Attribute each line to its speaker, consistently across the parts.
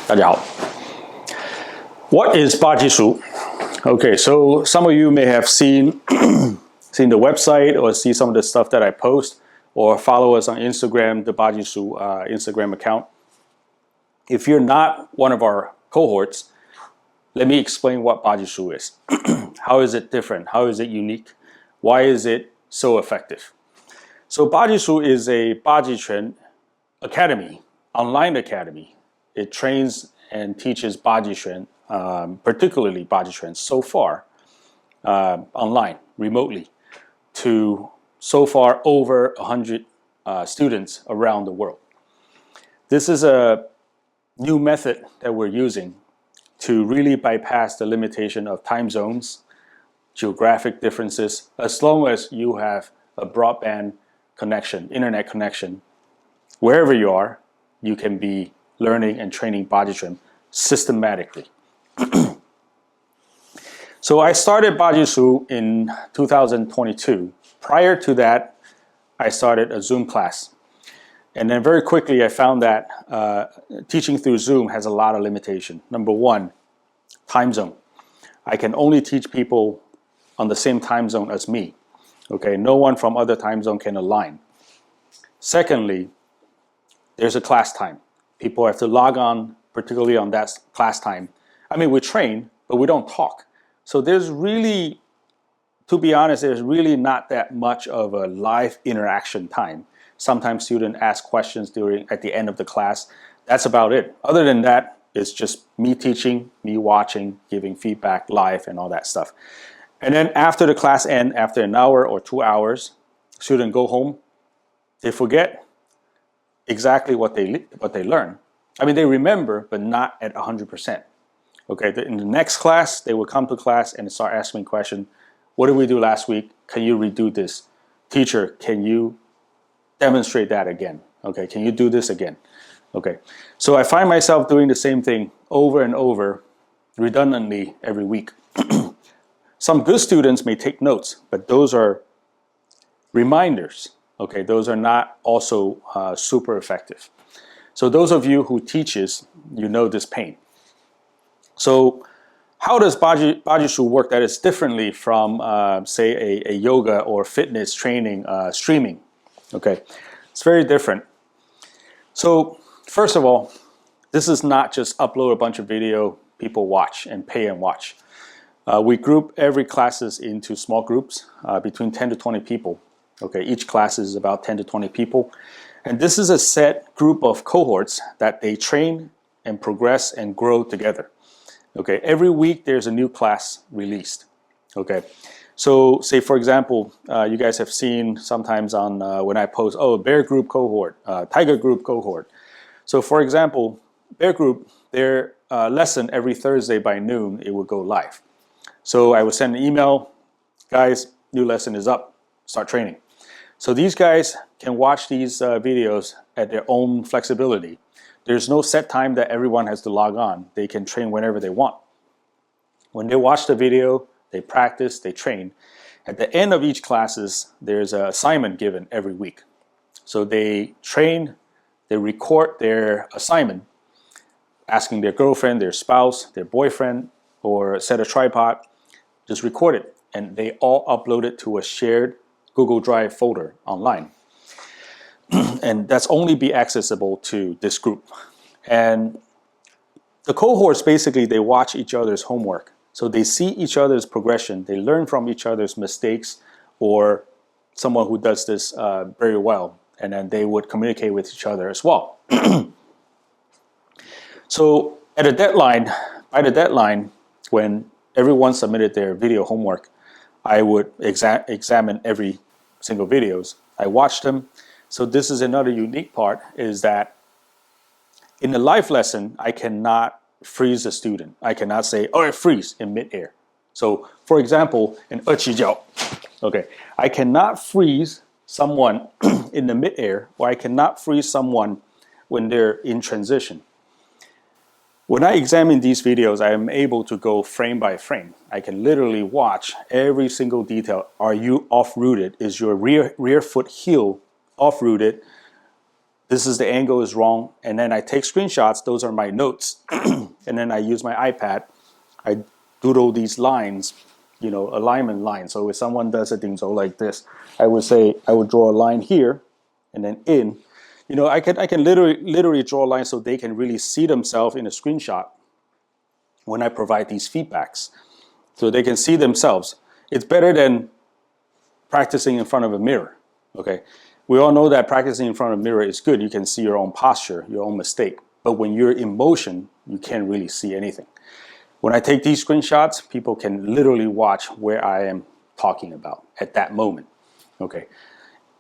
Speaker 1: 大家好. What is BajiShu? Okay, so some of you may have seen the website or see some of the stuff that I post or follow us on Instagram, the BajiShu Instagram account. If you're not one of our cohorts, let me explain what BajiShu is. How is it different? How is it unique? Why is it so effective? So BajiShu is a Bajiquan academy, online academy. It trains and teaches Bajiquan, particularly Bajiquan so far, online, remotely, to so far over 100 students around the world. This is a new method that we're using to really bypass the limitation of time zones, geographic differences, as long as you have a broadband connection, internet connection. Wherever you are, you can be learning and training Bajiquan systematically. So I started BajiShu in 2022. Prior to that, I started a Zoom class. And then very quickly I found that teaching through Zoom has a lot of limitation. Number one, time zone. I can only teach people on the same time zone as me. Okay, no one from other time zone can align. Secondly, there's a class time. People have to log on, particularly on that class time. I mean, we train, but we don't talk. So there's really, to be honest, there's really not that much of a live interaction time. Sometimes students ask questions at the end of the class. That's about it. Other than that, it's just me teaching, me watching, giving feedback live and all that stuff. And then after the class ends, after an hour or 2 hours, students go home. They forget exactly what they learn. I mean, they remember, but not at 100%. Okay, in the next class, they will come to class and start asking questions. What did we do last week? Can you redo this? Teacher, can you demonstrate that again? Okay, can you do this again? Okay, so I find myself doing the same thing over and over, redundantly every week. Some good students may take notes, but those are reminders. Okay, those are not also super effective. So those of you who teaches, you know this pain. So how does BajiShu work that is differently from, say, a yoga or fitness training streaming? Okay, it's very different. So first of all, this is not just upload a bunch of video people watch and pay and watch. We group every classes into small groups between 10 to 20 people. Okay, each class is about 10 to 20 people. And this is a set group of cohorts that they train and progress and grow together. Okay, every week there's a new class released. Okay, so say for example, you guys have seen sometimes on when I post, oh, bear group cohort, tiger group cohort. So for example, bear group, their lesson every Thursday by noon, it will go live. So I will send an email, guys, new lesson is up, start training. So these guys can watch these videos at their own flexibility. There's no set time that everyone has to log on. They can train whenever they want. When they watch the video, they practice, they train. At the end of each classes, there's an assignment given every week. So they train, they record their assignment, asking their girlfriend, their spouse, their boyfriend, or set a tripod, just record it. And they all upload it to a shared Google Drive folder online. And that's only be accessible to this group. And the cohorts, basically, they watch each other's homework. So they see each other's progression. They learn from each other's mistakes or someone who does this very well. And then they would communicate with each other as well. So by the deadline, when everyone submitted their video homework, I would examine every single videos. I watched them. So this is another unique part, is that in a live lesson, I cannot freeze a student. I cannot say, oh, freeze in midair. So for example, in 二七脚, okay, I cannot freeze someone in the midair, or I cannot freeze someone when they're in transition. When I examine these videos, I am able to go frame by frame. I can literally watch every single detail. Are you off-rooted? Is your rear foot heel off-rooted? this is the angle is wrong. And then I take screenshots. Those are my notes. And then I use my iPad. I doodle these lines, alignment lines. So if someone does a thing so like this, I would draw a line here and then in. I can literally draw a line so they can really see themselves in a screenshot when I provide these feedbacks. So they can see themselves. It's better than practicing in front of a mirror, okay? We all know that practicing in front of a mirror is good. You can see your own posture, your own mistake. But when you're in motion, you can't really see anything. When I take these screenshots, people can literally watch where I am talking about at that moment, okay?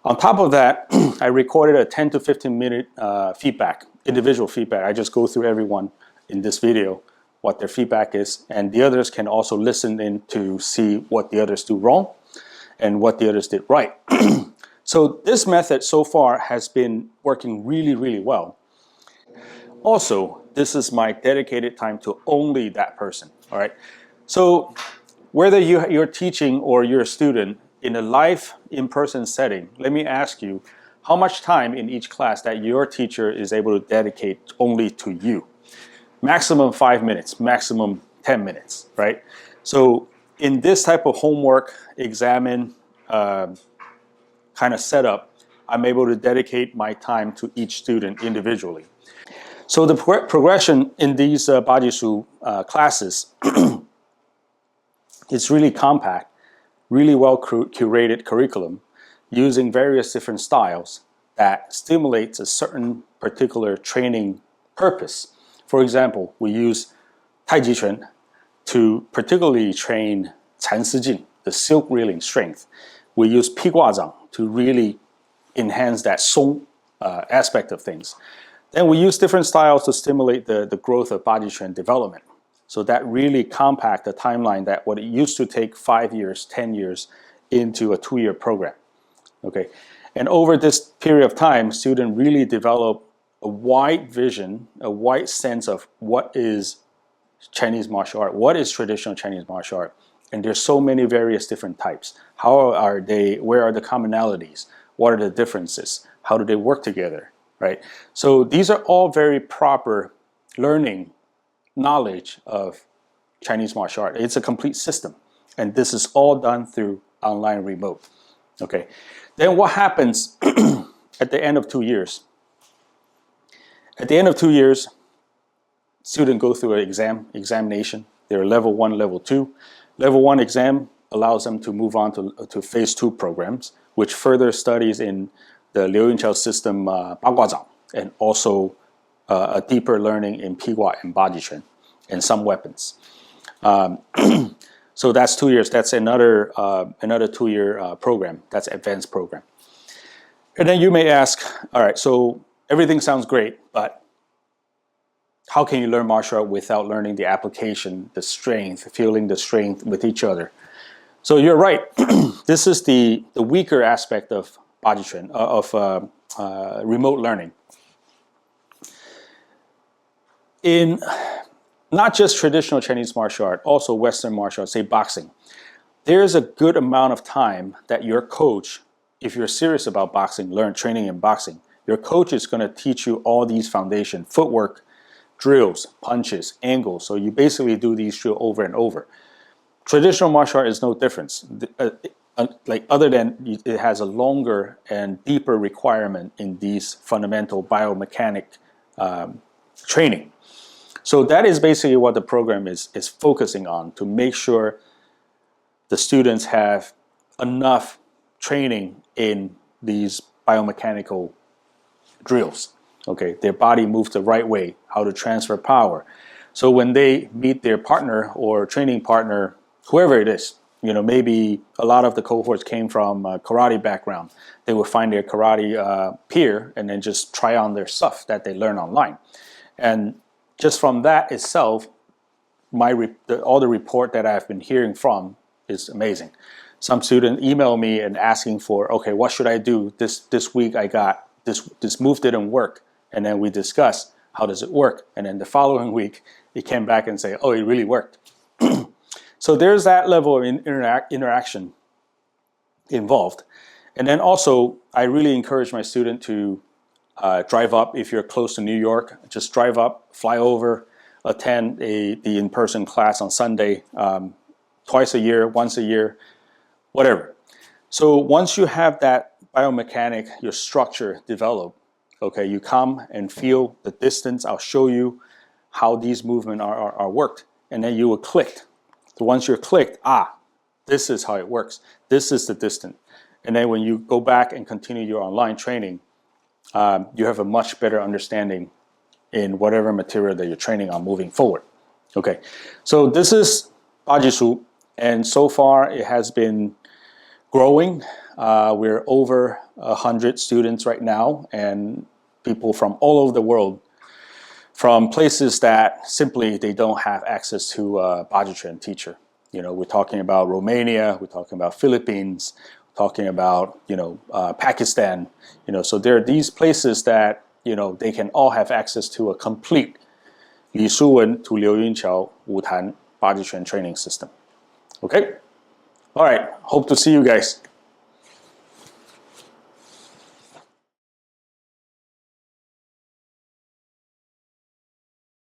Speaker 1: On top of that, I recorded a 10 to 15 minute feedback, individual feedback. I just go through everyone in this video, what their feedback is, and the others can also listen in to see what the others do wrong and what the others did right. So this method so far has been working really, really well. Also, this is my dedicated time to only that person, all right? So whether you're teaching or you're a student in a live in-person setting, let me ask you, how much time in each class that your teacher is able to dedicate only to you? Maximum 5 minutes, maximum 10 minutes, right? So in this type of homework, examine kind of setup, I'm able to dedicate my time to each student individually. So the progression in these BajiShu classes, it's really compact, really well curated curriculum using various different styles that stimulates a certain particular training purpose. For example, we use Bajiquan to particularly train 蚕丝劲, the silk reeling strength. We use 披挂掌 to really enhance that 松 aspect of things. Then we use different styles to stimulate the growth of Bajiquan development. So that really compact the timeline that what it used to take 5 years, 10 years into a 2-year program. Okay, and over this period of time, students really develop a wide vision, a wide sense of what is Chinese martial art, what is traditional Chinese martial art. And there's so many various different types. How are they, where are the commonalities? What are the differences? How do they work together, right? So these are all very proper learning knowledge of Chinese martial art. It's a complete system. And this is all done through online remote, okay? Then what happens at the end of 2 years? At the end of 2 years, students go through an examination. They're level 1, level 2. Level 1 exam allows them to move on to phase 2 programs, which further studies in the Liu Yunqiao system, 八卦掌, and also a deeper learning in 披挂 and Bajiquan, and some weapons. So that's 2 years. That's another 2-year program. That's advanced program. And then you may ask, all right, so everything sounds great, but how can you learn martial art without learning the application, the strength, feeling the strength with each other? So you're right. This is the weaker aspect of Bajiquan, of remote learning. In not just traditional Chinese martial art, also Western martial art, say boxing, there's a good amount of time that your coach, if you're serious about boxing, training in boxing, your coach is going to teach you all these foundation, footwork, drills, punches, angles. So you basically do these drills over and over. Traditional martial art is no difference. Other than it has a longer and deeper requirement in these fundamental biomechanic training. So that is basically what the program is focusing on, to make sure the students have enough training in these biomechanical drills. Okay, their body moves the right way, how to transfer power. So when they meet their partner or training partner, whoever it is, maybe a lot of the cohorts came from a karate background. They would find their karate peer and then just try on their stuff that they learn online. And just from that itself, all the report that I've been hearing from is amazing. Some student email me and asking for, okay, what should I do? This week I got this move didn't work. And then we discuss how does it work. And then the following week, it came back and say, oh, it really worked. So there's that level of interaction involved. And then also, I really encourage my student to drive up if you're close to New York. Just drive up, fly over, attend the in-person class on Sunday, twice a year, once a year, whatever. So once you have that biomechanic, your structure developed, okay, you come and feel the distance. I'll show you how these movements are worked, and then you will click. So once you're clicked, this is how it works. This is the distance. And then when you go back and continue your online training, you have a much better understanding in whatever material that you're training on moving forward. Okay, so this is BajiShu, and so far it has been growing. We're over 100 students right now, and people from all over the world, from places that simply they don't have access to a Bajiquan teacher. You know, we're talking about Romania, we're talking about Philippines, we're talking about, Pakistan. You know, so there are these places that, they can all have access to a complete 李书文 to 刘云桥武坛 Bajiquan training system. Okay? All right, hope to see you guys.